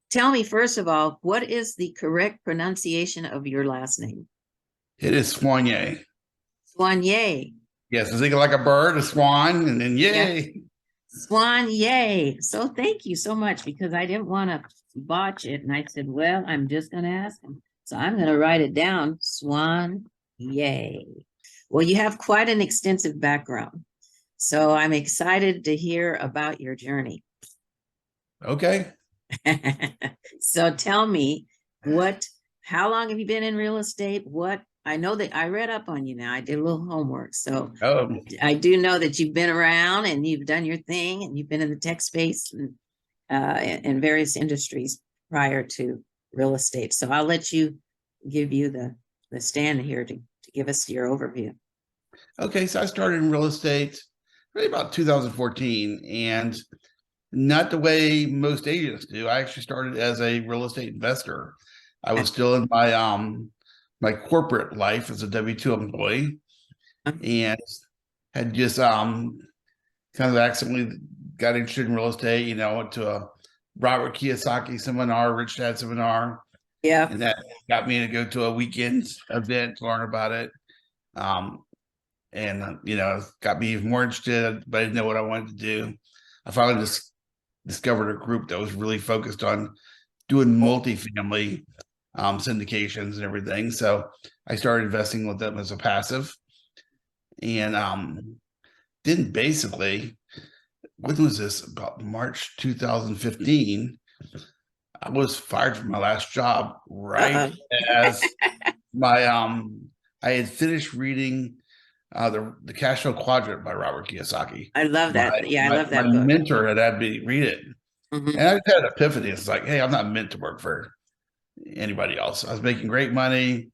tell me, first of all, what is the correct pronunciation of your last name? It is Soigné. Soigné. Yes, I think like a bird, a swan, and then Yeah. yay. Soigné. So thank you so much, because I didn't want to botch it. And I said, well, I'm just going to ask him. So I'm going to write it down. Soigné. Well, you have quite an extensive background. So I'm excited to hear about your journey. Okay. So tell me how long have you been in real estate? I know that I read up on you now. I did a little homework. So Oh, I do know that you've been around and you've done your thing and you've been in the tech space and in various industries prior to real estate. So I'll let you give you the stand here to give us your overview. okay. So I started in real estate really about 2014, and not the way most agents do. I actually started as a real estate investor. I was still in my corporate life as a W-2 employee, and had just kind of accidentally got interested in real estate. Went to a Robert Kiyosaki seminar, Rich Dad seminar, Yeah. and that got me to go to a weekend event to learn about it. And got me even more interested, but I didn't know what I wanted to do. I finally just discovered a group that was really focused on doing multifamily syndications and everything. So I started investing with them as a passive, and then basically, when was this? About March 2015. I was fired from my last job right as my I had finished reading the Cash Flow Quadrant by Robert Kiyosaki. I love My that. Yeah, I my, love my that book. mentor had me read it, Mhm. and I just had an epiphany. It's like, hey, I'm not meant to work for anybody else. I was making great money,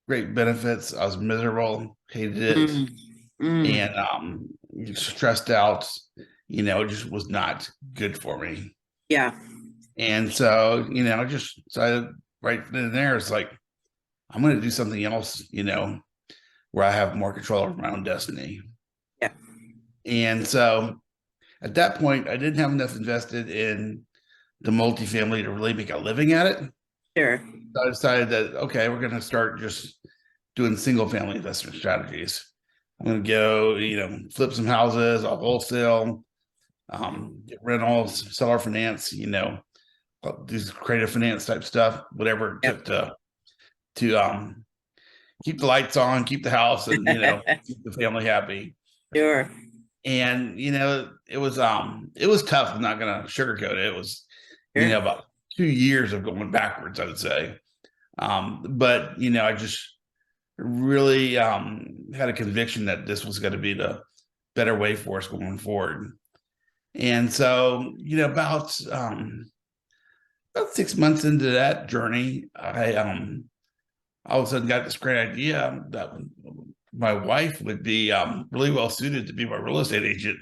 great benefits. I was miserable, hated it, Mm. Mm. and stressed out. It just was not good for me. Yeah. And so, I just decided right then and there, it's like, I'm going to do something else, where I have more control over my own destiny. Yeah. And so at that point, I didn't have enough invested in the multifamily to really make a living at it. Sure. So I decided that, okay, we're going to start just doing single family investment strategies. I'm going to go, flip some houses, I'll wholesale, get rentals, seller finance, do creative finance type stuff, whatever it took Yep. to keep the lights on, keep the house, and keep the family happy. Sure. And it was tough. I'm not gonna sugarcoat it. It was, Sure. about 2 years of going backwards, I would say. But I just really had a conviction that this was going to be the better way for us going forward. And so, about 6 months into that journey, I all of a sudden got this great idea that my wife would be really well suited to be my real estate agent,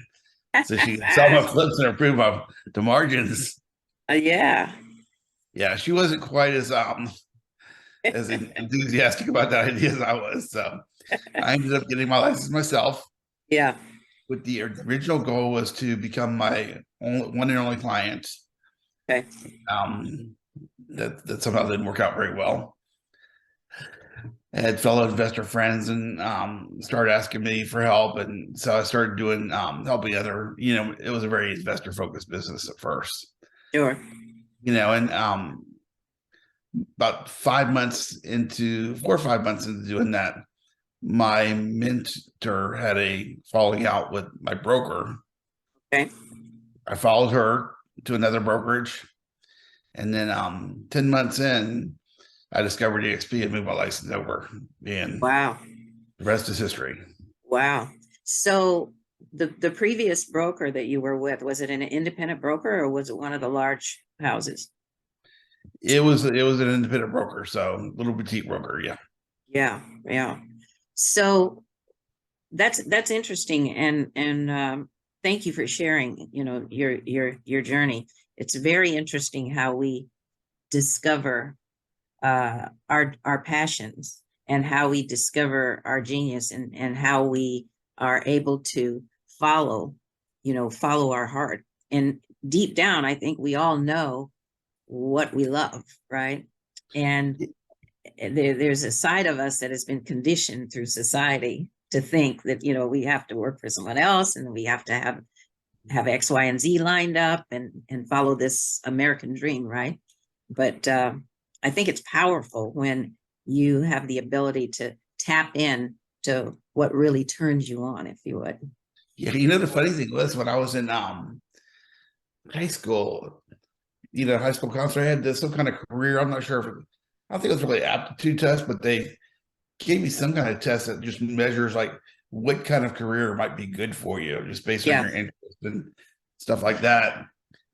so she could sell my flips and improve the margins. Yeah. Yeah, she wasn't quite as enthusiastic about that idea as I was. So I ended up getting my license myself. Yeah. With the original goal was to become my one and only client. Okay. That somehow didn't work out very well. I had fellow investor friends and started asking me for help, and so I started doing helping other. It was a very investor focused business at first. Sure. And about 4 or 5 months into doing that, my mentor had a falling out with my broker. Okay. I followed her to another brokerage, and then 10 months in, I discovered EXP and moved my license over, and Wow. the rest is history. Wow. So the previous broker that you were with, was it an independent broker or was it one of the large houses? It was an independent broker, so little boutique broker, yeah. Yeah. Yeah. So that's interesting, and thank you for sharing, your journey. It's very interesting how we discover our passions, and how we discover our genius, and how we are able to follow our heart. And deep down, I think we all know what we love, right? And there's a side of us that has been conditioned through society to think that, you know, we have to work for someone else and we have to have X, Y, and Z lined up and follow this American dream, right? But I think it's powerful when you have the ability to tap in to what really turns you on, if you would. Yeah, the funny thing was when I was in high school, high school counselor, I had this some kind of career. I'm not sure if I don't think it was really aptitude test, but they gave me some kind of test that just measures like what kind of career might be good for you, just based on your interest and stuff like that.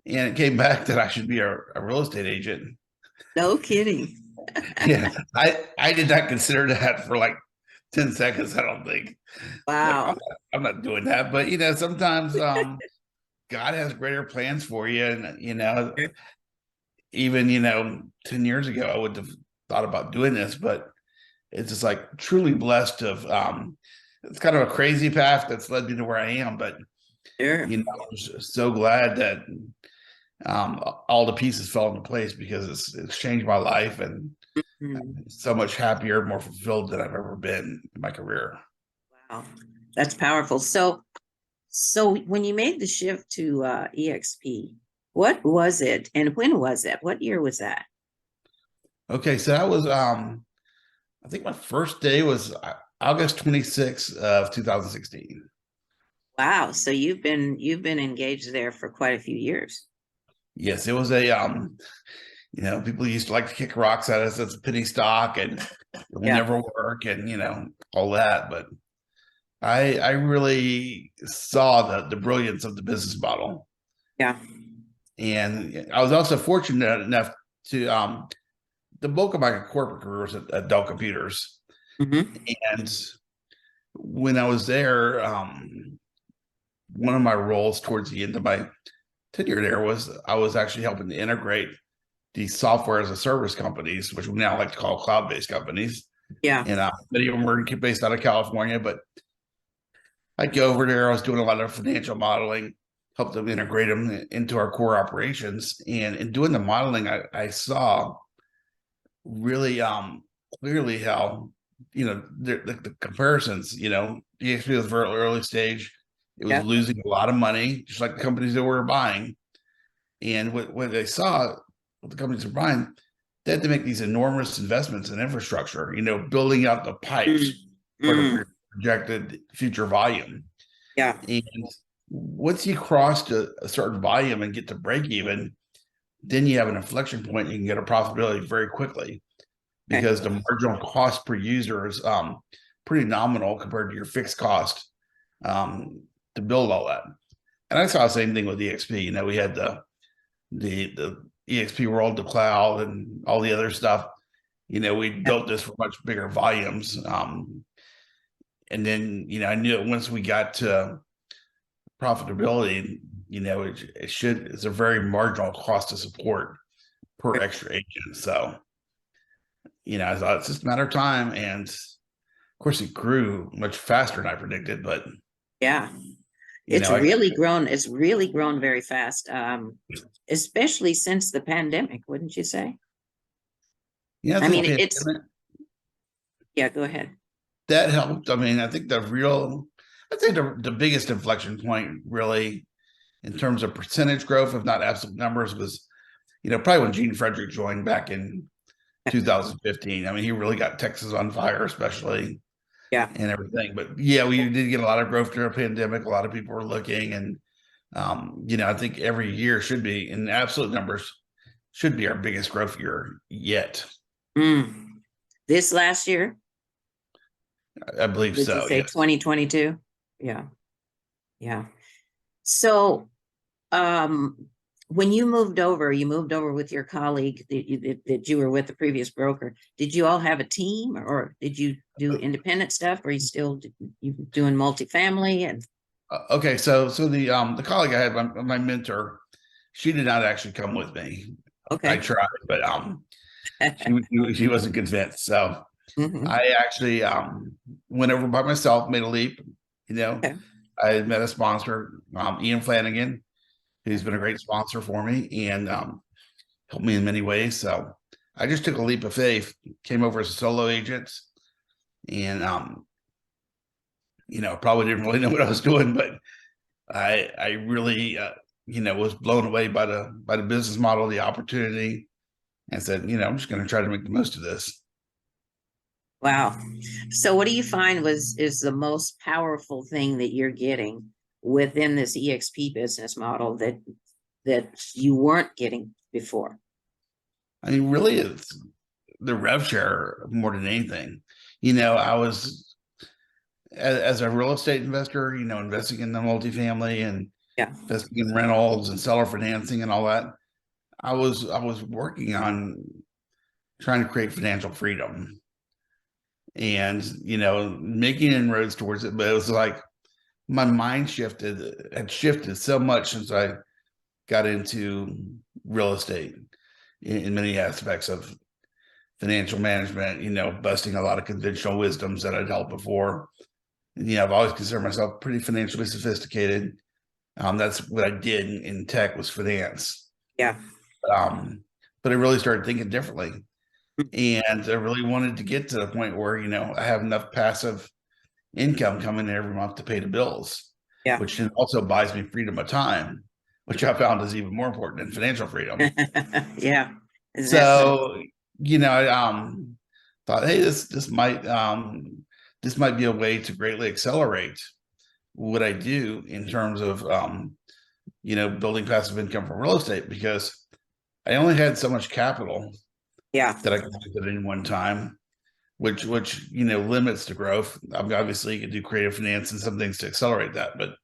And it came back that I should be a real estate agent. No kidding. Yeah, I did not consider that for like 10 seconds. I don't think. Wow. I'm not doing that. But sometimes God has greater plans for you, and even 10 years ago I would have thought about doing this, but it's just like truly blessed of it's kind of a crazy path that's led me to where I am, but Sure. I'm just so glad that all the pieces fell into place, because it's changed my life, and I'm so much happier, more fulfilled than I've ever been in my career. Wow, that's powerful. So when you made the shift to EXP, what was it and when was it? What year was that? Okay, so that was I think my first day was August 26th of 2016. Wow, so you've been engaged there for quite a few years. Yes, it was a people used to like to kick rocks at us as a penny stock, and it will Yeah. never work, and all that. But I really saw the brilliance of the business model. Yeah. And I was also fortunate enough to the bulk of my corporate career was at Dell Computers. Hmm. And when I was there, one of my roles towards the end of my tenure there was I was actually helping to integrate these software as a service companies, which we now like to call cloud-based companies. Yeah. And many of them were based out of California, but I'd go over there. I was doing a lot of financial modeling, help them integrate them into our core operations. And in doing the modeling, I saw really clearly how the comparisons. EXP was very early stage. It was Yeah. losing a lot of money, just like the companies that we were buying. And what they saw, what the companies were buying, they had to make these enormous investments in infrastructure, building out the pipes for the projected future volume. Yeah. And once you cross a certain volume and get to break even, then you have an inflection point. You can get a profitability very quickly, Okay. because the marginal cost per user is pretty nominal compared to your fixed cost to build all that. And I saw the same thing with EXP. We had the EXP World, the cloud, and all the other stuff. We built this for much bigger volumes. And then, I knew that once we got to profitability, it's a very marginal cost to support per extra agent. So, I thought it's just a matter of time. And of course, it grew much faster than I predicted, but Yeah. you It's know, I, really grown. It's really grown very fast, especially since the pandemic, wouldn't you say? I I think mean, it's, pandemic, yeah, go ahead. that helped. I mean, I think I'd say the biggest inflection point really in terms of percentage growth, if not absolute numbers, was, probably when Gene Frederick joined back in 2015. I mean, he really got Texas on fire, especially, Yeah. and everything. But yeah, we did get a lot of growth during a pandemic. A lot of people were looking, and I think every year should be, in absolute numbers, should be our biggest growth year yet. Mm. This last year, I believe did you so. say Yes. 2022? Yeah. Yeah. So, um, when you moved over with your colleague that you were with the previous broker. Did you all have a team, or did you do independent stuff? Or you doing multifamily and Okay, so the colleague I had, my mentor, she did not actually come with me. I okay. tried, but she wasn't convinced. So Hmm. I actually went over by myself, made a leap. You know, Okay. I met a sponsor, Ian Flanagan, who's been a great sponsor for me, and helped me in many ways. So I just took a leap of faith, came over as a solo agent, and probably didn't really know what I was doing, but I really was blown away by the business model, the opportunity, and said, I'm just going to try to make the most of this. Wow. So what do you find is the most powerful thing that you're getting within this EXP business model that you weren't getting before? I mean, really, it's the rev share more than anything. I was as a real estate investor, investing in the multifamily and Yeah. investing in rentals and seller financing and all that. I was working on trying to create financial freedom and making inroads towards it, but it was like my mind had shifted so much since I got into real estate in many aspects of financial management, busting a lot of conventional wisdoms that I'd held before. I've always considered myself pretty financially sophisticated. That's what I did in tech, was finance. Yeah. But I really started thinking differently. And I really wanted to get to the point where, I have enough passive income coming in every month to pay the bills, Yeah. which also buys me freedom of time, which I found is even more important than financial freedom. Yeah. So, I thought, hey, this might be a way to greatly accelerate what I do in terms of building passive income from real estate, because I only had so much capital Yeah. that I could do at any one time, which limits the growth. Obviously, you can do creative finance and some things to accelerate that, but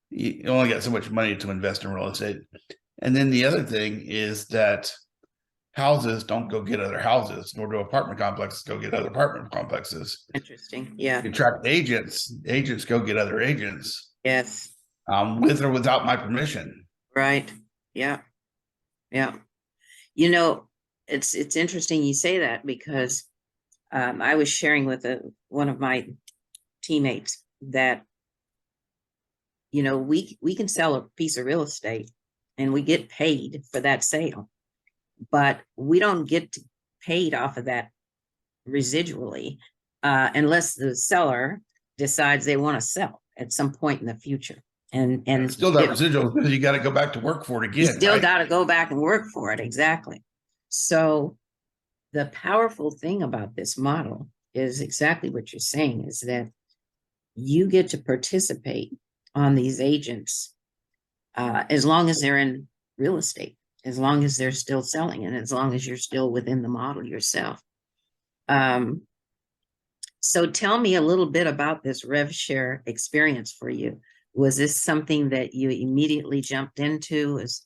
you only got so much money to invest in real estate. And then the other thing is that houses don't go get other houses, nor do apartment complexes go get other apartment complexes. Interesting. Yeah. You attract agents go get other agents. Yes. With or without my permission. Right. Yeah. Yeah. It's interesting you say that, because I was sharing with one of my teammates that, we can sell a piece of real estate and we get paid for that sale, but we don't get paid off of that residually unless the seller decides they want to sell at some point in the future. And It's still that residual, because you got to go back to work for it again. You still right? got to go back and work for it. Exactly. So the powerful thing about this model is exactly what you're saying, is that you get to participate on these agents as long as they're in real estate, as long as they're still selling, and as long as you're still within the model yourself. So tell me a little bit about this rev share experience for you. Was this something that you immediately jumped into as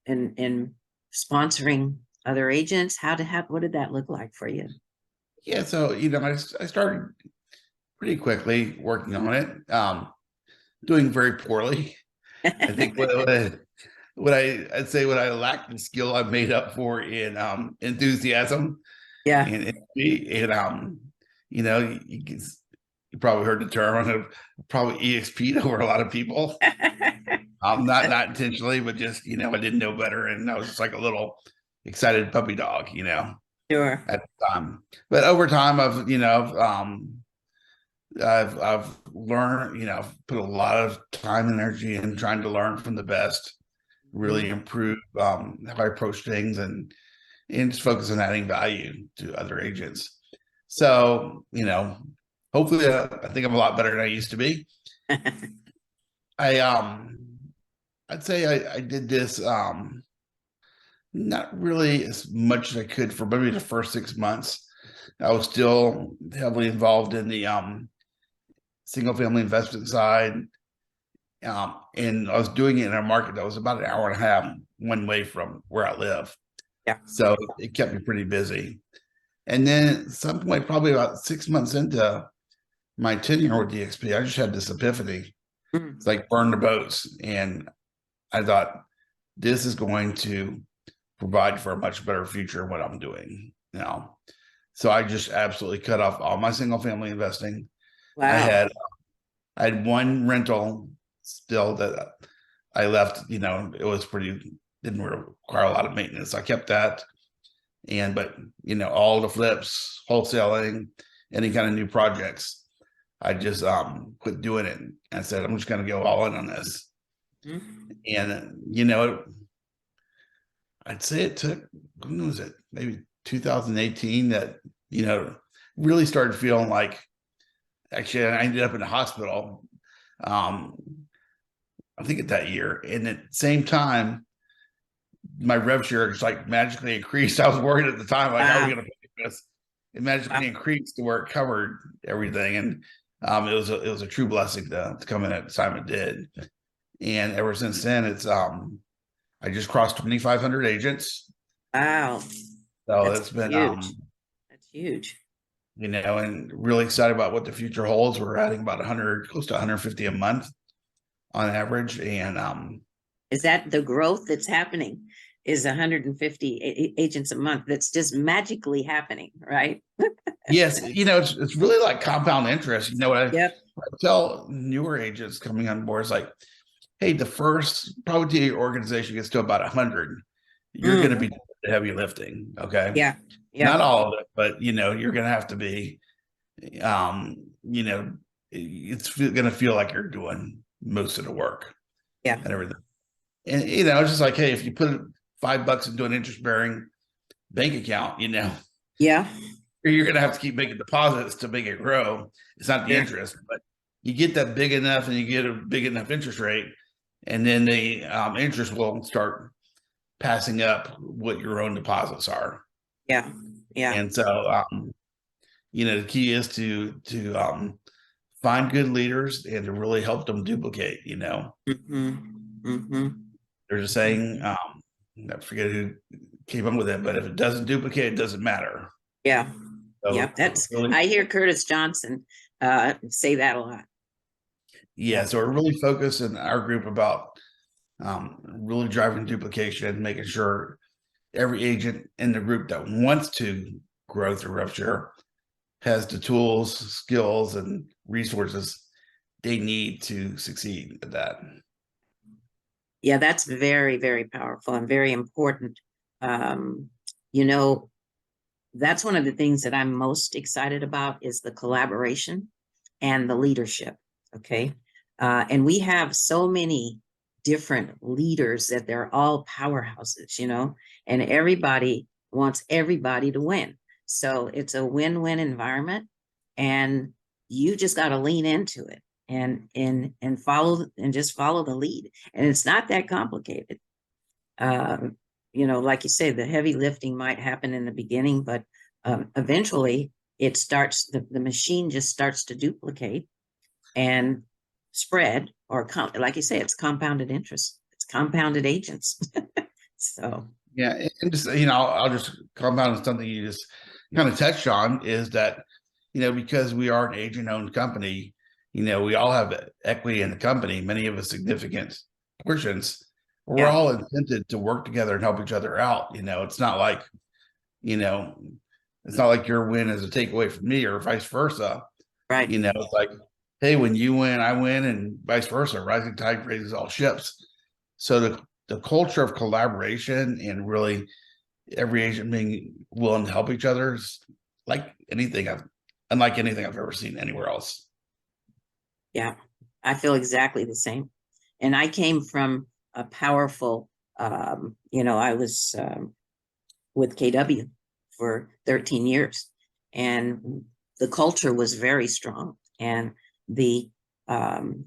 in sponsoring other agents? What did that look like for you? Yeah, so I started pretty quickly working on it, doing very poorly. I think I'd say what I lacked in skill, I made up for in enthusiasm. Yeah. And you probably heard the term. I probably EXP'd over a lot of people. Not intentionally, but just I didn't know better, and I was just like a little excited puppy dog, Sure. at the time. But over time, I've learned, put a lot of time and energy in trying to learn from the best, really improve how I approach things, and just focus on adding value to other agents. So, hopefully, I think I'm a lot better than I used to be. I'd say I did this not really as much as I could for maybe the first 6 months. I was still heavily involved in the single family investment side. And I was doing it in a market that was about an hour and a half one way from where I live. Yeah. So it kept me pretty busy. And then at some point, probably about 6 months into my tenure with EXP, I just had this epiphany. It's like burn the boats. And I thought, this is going to provide for a much better future in what I'm doing now. So I just absolutely cut off all my single family investing. Wow. I had one rental still that I left, it was pretty didn't require a lot of maintenance. I kept that. But all the flips, wholesaling, any kind of new projects, I just quit doing it and said, I'm just going to go all in on this. Mhm. And I'd say it took, when was it? Maybe 2018 that, really started feeling like, actually, I ended up in the hospital. I think at that year. And at the same time, my rev share just like magically increased. I was worried at the time, like, how are we Wow. going to pay this? It Wow. magically increased to where it covered everything. And it was a true blessing to come in at the time it did. And ever since then, it's I just crossed 2,500 agents. Wow. So That's it's been huge. That's huge. and really excited about what the future holds. We're adding about 100, close to 150 a month on average. And Is that the growth that's happening? Is 150 agents a month? That's just magically happening, right? yes, it's really like compound interest. What I Yep. tell newer agents coming on board is like, hey, the first probably till your organization gets to about 100, you're going to Mm. be doing the heavy lifting. Okay. Yeah. Not Yeah. all of it, but you're going to have to be, um, you know, it's going to feel like you're doing most of the work Yeah. and everything. And, it's just like, hey, if you put $5 into an interest bearing bank account, Yeah. you're going to have to keep making deposits to make it grow. It's not the Sure. interest, but you get that big enough and you get a big enough interest rate, and then the interest will start passing up what your own deposits are. Yeah. Yeah. And so, the key is to find good leaders and to really help them duplicate. Mm-hmm. Mm-hmm. There's a saying, I forget who came up with it, but if it doesn't duplicate, it doesn't matter. Yeah. Yeah. So That's, really, I hear Curtis Johnson say that a lot. yeah. Yeah. So we're really focused in our group about really driving duplication, making sure every agent in the group that wants to grow through rupture has the tools, skills, and resources they need to succeed at that. Yeah, that's very, very powerful and very important. Um, you know, that's one of the things that I'm most excited about is the collaboration and the leadership. Okay. And we have so many different leaders that they're all powerhouses, and everybody wants everybody to win. So it's a win-win environment, and you just got to lean into it and follow and just follow the lead. And it's not that complicated. Um, like you say, the heavy lifting might happen in the beginning, but eventually the machine just starts to duplicate and spread, or like you say, it's compounded interest, it's compounded agents. So, Yeah, and just I'll just compound on something you just kind of touched on is that because we are an agent-owned company, we all have equity in the company. Many of us significant portions. We're yeah, all incented to work together and help each other out. It's not like you know, it's not like your win is a takeaway from me or vice versa. right. It's like, hey, when you win, I win, and vice versa. Rising tide raises all ships. So the culture of collaboration and really every agent being willing to help each other is like unlike anything I've ever seen anywhere else. Yeah, I feel exactly the same. And I came from a powerful, I was with KW for 13 years, and the culture was very strong, and the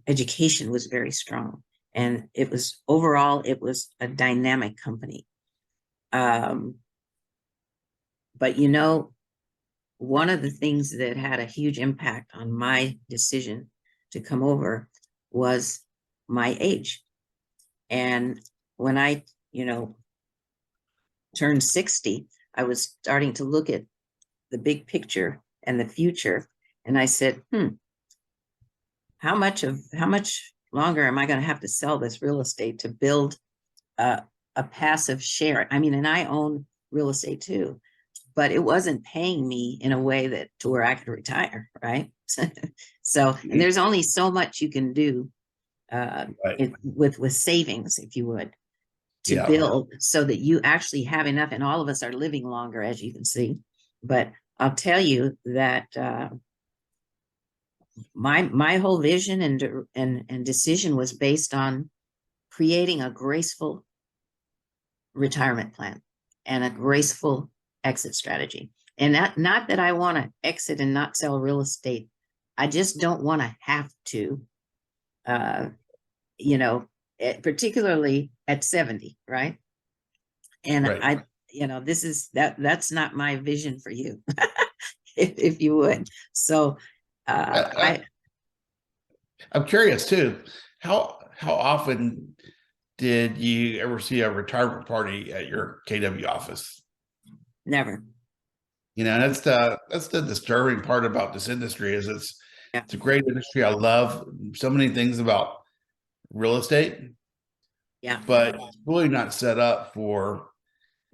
education was very strong. And it was a dynamic company. Um, but one of the things that had a huge impact on my decision to come over was my age. And when I, turned 60, I was starting to look at the big picture and the future. And I said, how much longer am I going to have to sell this real estate to build a passive share? I mean, and I own real estate too, but it wasn't paying me in a way that to where I could retire, right? So, and there's only so much you can do Right. with savings, if you would. to Yeah. build so that you actually have enough, and all of us are living longer, as you can see. But I'll tell you that my whole vision and decision was based on creating a graceful retirement plan and a graceful exit strategy. And not that I want to exit and not sell real estate. I just don't want to have to, you know, particularly at 70, right? And Right. that's not my vision for you, if you would. So I, I'm curious too. How often did you ever see a retirement party at your KW office? never. You know, that's the disturbing part about this industry is Yeah. it's a great industry. I love so many things about real estate, Yeah. but it's really not set up for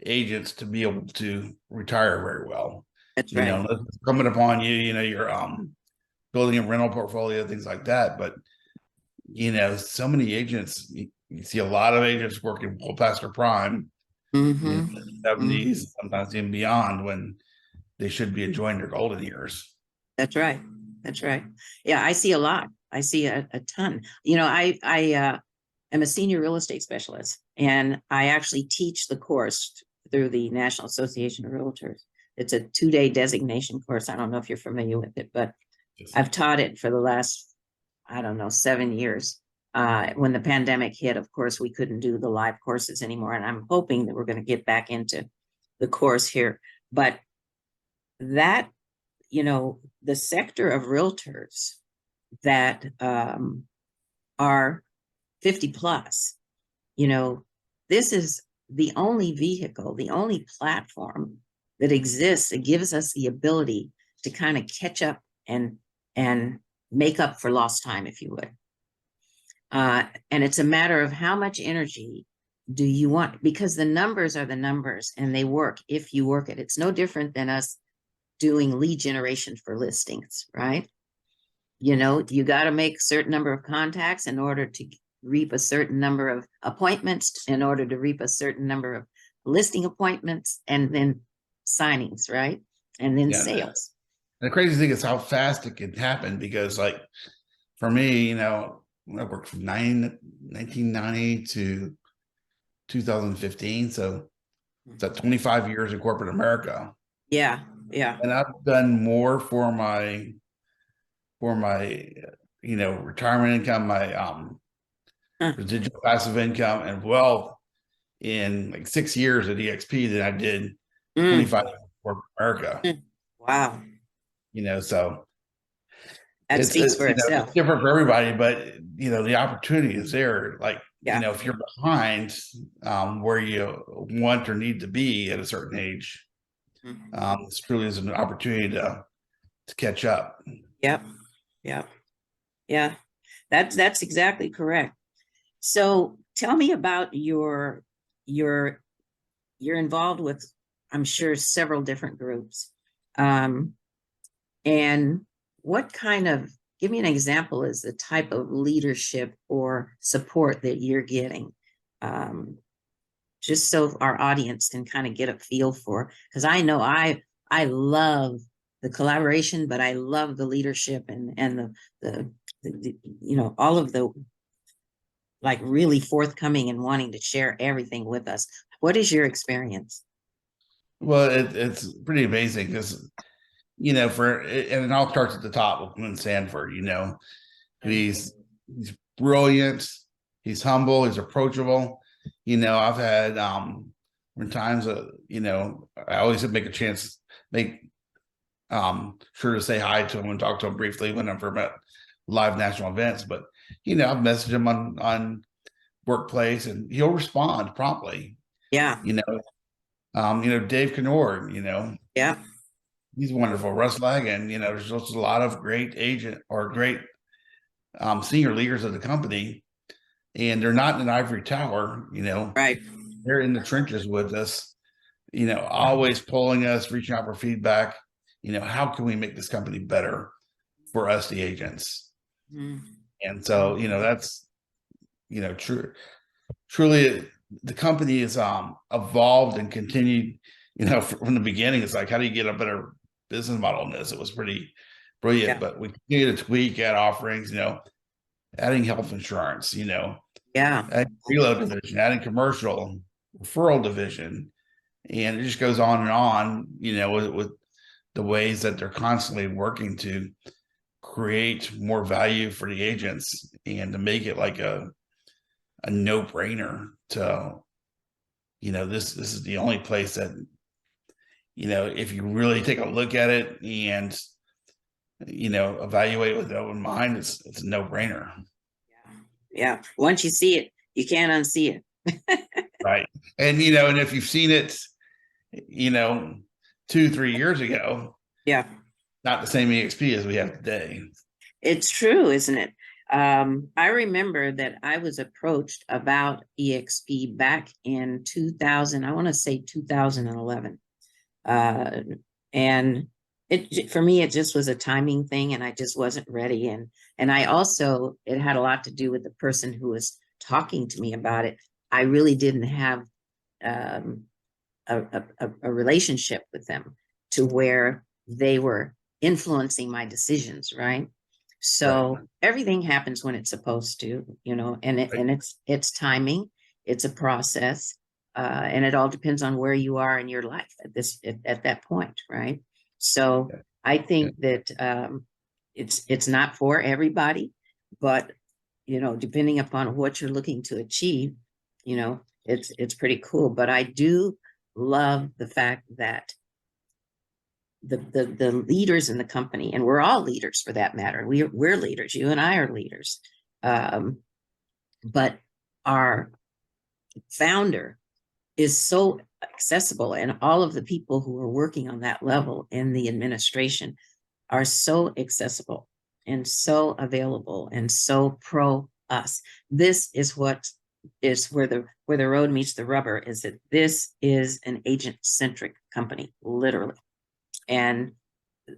agents to be able to retire very well. That's You right. know, unless it's coming upon you, you know, you're building a rental portfolio, things like that. But you know, so many agents, you see a lot of agents working well past their prime in Mm-hmm. the Mm-hmm. 70s, sometimes even beyond when they should be enjoying their golden years. That's right. That's right. Yeah, I see a lot. I see a ton. You know, I am a senior real estate specialist, and I actually teach the course through the National Association of Realtors. It's a 2-day designation course. I don't know if you're familiar with it, but Yes. I've taught it for the last, I don't know, 7 years. When the pandemic hit, of course, we couldn't do the live courses anymore, and I'm hoping that we're going to get back into the course here. But that, the sector of realtors that are 50 plus, this is the only vehicle, the only platform that exists that gives us the ability to kind of catch up and make up for lost time, if you would. And it's a matter of how much energy do you want, because the numbers are the numbers and they work if you work it. It's no different than us doing lead generation for listings, right? You got to make a certain number of contacts in order to reap a certain number of appointments, in order to reap a certain number of listing appointments, and then signings, right? And then Yeah. sales. And the crazy thing is how fast it can happen because, like, for me, you know, I worked from 1990 to 2015. So it's at 25 years in corporate America. Yeah, yeah. And I've done more for my retirement income, my Huh. residual passive income and wealth in like 6 years at EXP than I did Mm, 25 years in corporate America. mm. Wow, So that speaks for it's itself. different for everybody, but the opportunity is there. Like, Yeah. if you're behind where you want or need to be at a certain age, Mhm. this truly is an opportunity to catch up. Yep. Yep. Yeah. That's exactly correct. So tell me about your you're involved with, I'm sure, several different groups. Um, and what kind of, give me an example is the type of leadership or support that you're getting. Um, just so our audience can kind of get a feel for, because I know I love the collaboration, but I love the leadership and the all of the, like, really forthcoming and wanting to share everything with us. What is your experience? Well, it's pretty amazing because and it all starts at the top with Glenn Sanford. He's brilliant, he's humble, he's approachable. I've had times I always make a chance, make sure to say hi to him and talk to him briefly whenever I'm at live national events. But I've messaged him on workplace and he'll respond promptly. Yeah, Dave Knorr, yeah, he's wonderful. Russ Lagan, there's just a lot of great agent or great senior leaders of the company, and they're not in an ivory tower. right. They're in the trenches with us. Always pulling us, reaching out for feedback. How can we make this company better for us, the agents? Mm. And so, that's true. Truly, the company is evolved and continued, from the beginning. It's like, how do you get a better business model in this? It was pretty brilliant, Yeah. but we continue to tweak, add offerings, adding health insurance, Yeah. adding reload division, adding commercial referral division, and it just goes on, with the ways that they're constantly working to create more value for the agents and to make it like a no-brainer to, this is the only place that, if you really take a look at it and, evaluate with an open mind, it's a no-brainer. Yeah. Once you see it, you can't unsee it. Right. And, and if you've seen it, 2-3 years ago, Yeah. not the same EXP as we have today. It's true, isn't it? I remember that I was approached about EXP back in 2000, I want to say 2011. And for me, it just was a timing thing, and I just wasn't ready. And I also, it had a lot to do with the person who was talking to me about it. I really didn't have um, a relationship with them to where they were influencing my decisions, right? So Right. everything happens when it's supposed to, and it's timing, it's a process, and it all depends on where you are in your life at that point, right? So Yeah. I Yeah. think that it's not for everybody, but depending upon what you're looking to achieve, it's pretty cool. But I do love the fact that the leaders in the company, and we're all leaders for that matter. We're leaders. You and I are leaders. But our founder is so accessible, and all of the people who are working on that level in the administration are so accessible and so available and so pro us. This is what is where the road meets the rubber, is that this is an agent-centric company, literally. And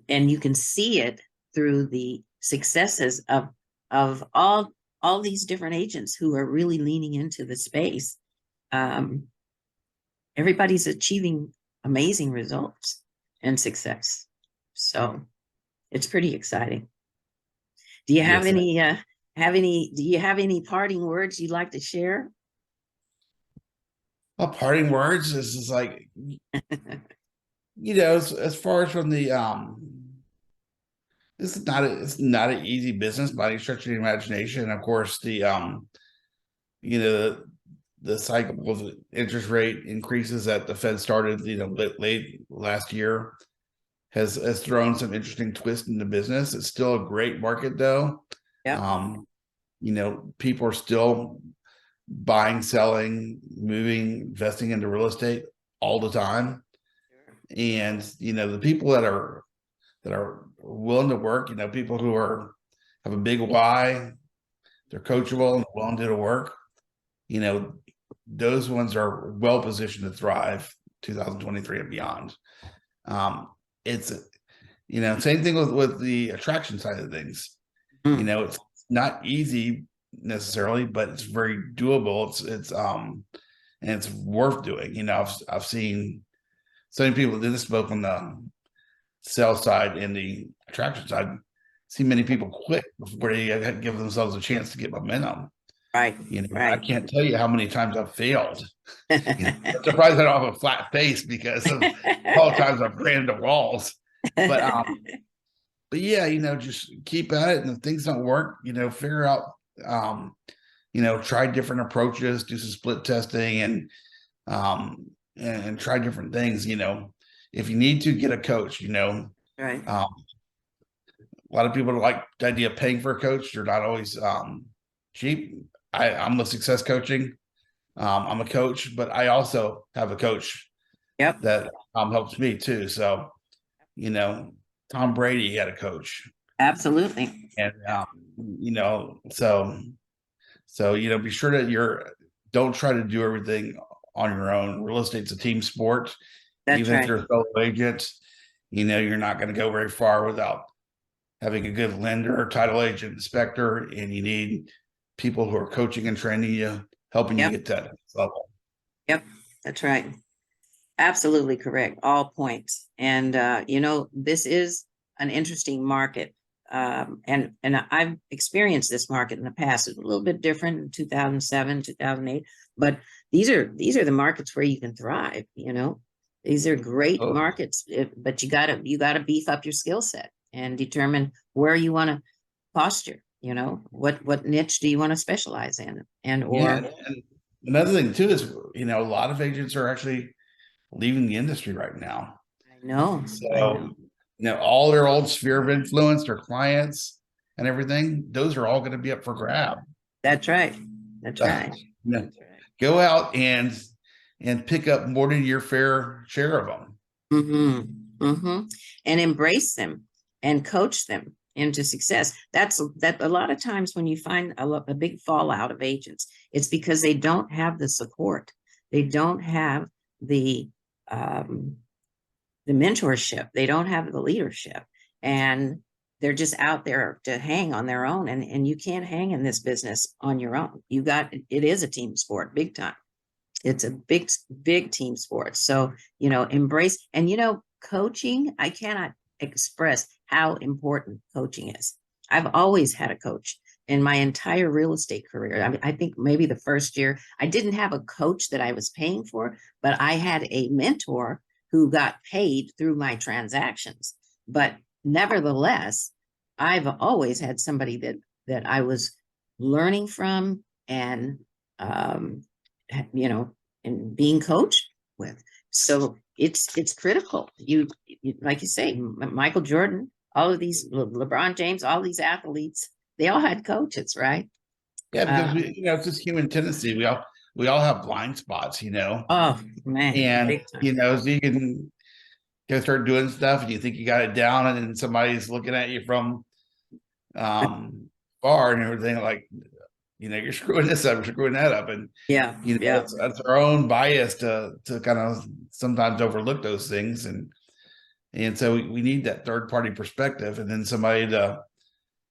you can see it through the successes of all these different agents who are really leaning into the space. Um, Everybody's achieving amazing results and success. So it's pretty exciting. Do you have Yes. do you have any parting words you'd like to share? Well, parting words is like, as far as from the it's not an easy business by any stretch of the imagination. Of course, you know the cycle of interest rate increases that the Fed started, late last year has thrown some interesting twists into business. It's still a great market though. Yeah. Um, people are still buying, selling, moving, investing into real estate all the time. And the people that are willing to work, people who have a big why, they're coachable and willing to do the work, you know, those ones are well positioned to thrive 2023 and beyond. It's same thing with the attraction side of things. It's not easy necessarily, but it's very doable. It's and it's worth doing. I've seen so many people that spoke on the sales side and the attraction side. See many people quit before they give themselves a chance to get momentum. Right. I Right. can't tell you how many times I've failed. I'm surprised I don't have a flat face because of all the times I've ran into walls. But yeah, just keep at it, and if things don't work, figure out, try different approaches, do some split testing, and try different things. If you need to, get a coach. Right. A lot of people like the idea of paying for a coach. They're not always cheap. I'm with Success Coaching. I'm a coach, but I also have a coach Yep. that helps me too. So, Tom Brady had a coach, Absolutely. and be sure that don't try to do everything on your own. Real estate's a team sport. That's Even if right. you're a solo agent, you're not going to go very far without having a good lender, title agent, inspector, and you need people who are coaching and training you, helping you Yep. get to that next level. Yep, that's right. Absolutely correct. All points. And this is an interesting market. And I've experienced this market in the past. It's a little bit different in 2007, 2008, but these are the markets where you can thrive, These are great Oh, markets, but you gotta beef up your skill set and determine where you want to posture, what niche do you want to specialize in, and yeah. or And another thing too is, a lot of agents are actually leaving the industry right now. I know, I So, know. all their old sphere of influence, their clients and everything, those are all going to be up for grab. That's right. That's Uh, right. you know, That's right. go out and pick up more than your fair share of them. And embrace them and coach them into success. That a lot of times when you find a big fallout of agents, it's because they don't have the support. They don't have the um, the mentorship. They don't have the leadership, and they're just out there to hang on their own. And you can't hang in this business on your own. It is a team sport, big time. It's a big team sport. So, embrace, and coaching, I cannot express how important coaching is. I've always had a coach in my entire real estate career. I mean, I think maybe the first year I didn't have a coach that I was paying for, but I had a mentor who got paid through my transactions. But nevertheless, I've always had somebody that I was learning from, and um, you know, and being coached with. So it's critical. You like you say, Michael Jordan, all of these, LeBron James, all these athletes, they all had coaches, right? Yeah, because Uh, it's just human tendency. We all have blind spots, oh man, and big time. so you can go start doing stuff and you think you got it down, and then somebody's looking at you from um far and everything like, you're screwing this up, you're screwing that up, and Yeah, yeah, that's our own bias to kind of sometimes overlook those things, and so we need that third party perspective, and then somebody to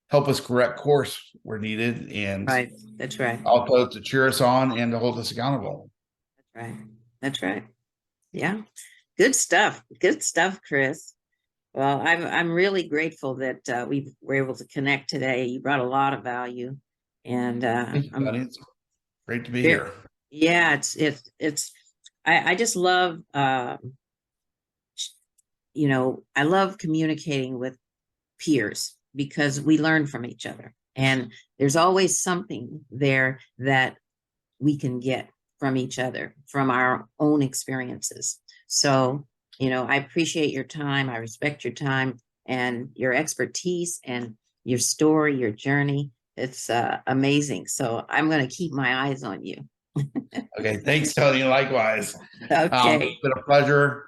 help us correct course where needed, and right. That's right. also to cheer us on and to hold us accountable. That's right. That's right. Yeah. Good stuff. Good stuff, Chris. Well, I'm really grateful that we were able to connect today. You brought a lot of value, and Thank you, I'm buddy. It's great to be very, here. yeah. It's I just love I love communicating with peers because we learn from each other, and there's always something there that we can get from each other, from our own experiences. So, I appreciate your time. I respect your time and your expertise and your story, your journey. It's amazing. So I'm going to keep my eyes on you. Okay, thanks, Tony. Likewise. Okay. It's been a pleasure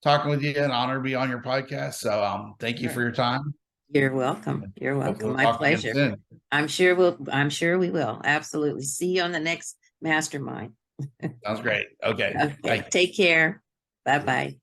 talking with you, and honor to be on your podcast. So thank you for your time. You're welcome. You're Hopefully welcome. we'll My talk again pleasure. soon. I'm sure we will. Absolutely. See you on the next mastermind. Sounds great. Okay. Okay. Bye. Take care. Bye bye.